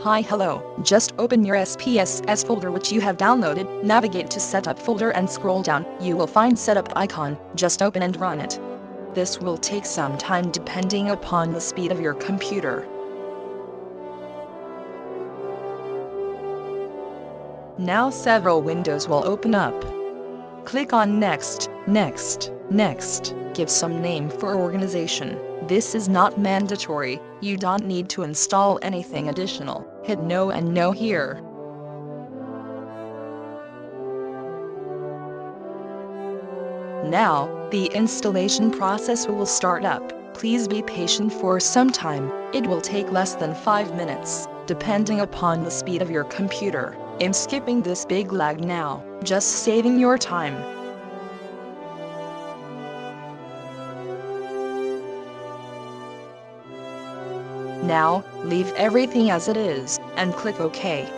Hello. Just open your SPSS folder which you have downloaded, navigate to Setup folder and scroll down. You will find Setup icon. Just open and run it. This will take some time depending upon the speed of your computer. Now several windows will open up. Click on Next, Next, Next. Give some name for organization. This is not mandatory, you don't need to install anything additional. Hit No and No here. Now, the installation process will start up. Please be patient for some time. It will take less than 5 minutes, depending upon the speed of your computer. I'm skipping this big lag now, just saving your time. Now, leave everything as it is, and click OK.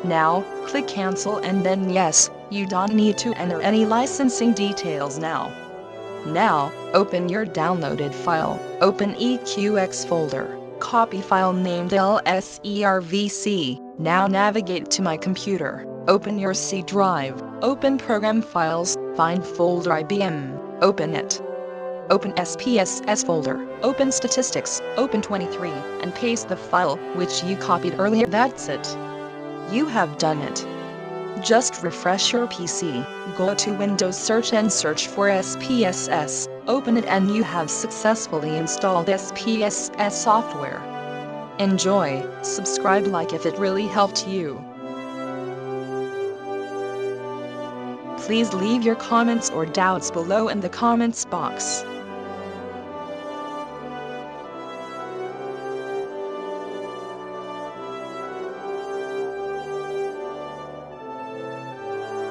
Now, click Cancel and then Yes. You don't need to enter any licensing details now. Now, open your downloaded file. Open EQX folder. Copy file named LSERVC. Now navigate to My Computer. Open your C drive. Open Program Files. Find folder IBM. Open it. Open SPSS folder. Open Statistics. Open 23 and paste the file which you copied earlier. That's it. You have done it. Just refresh your PC, go to Windows Search and search for SPSS, open it and you have successfully installed SPSS software. Enjoy, subscribe, like if it really helped you. Please leave your comments or doubts below in the comments box.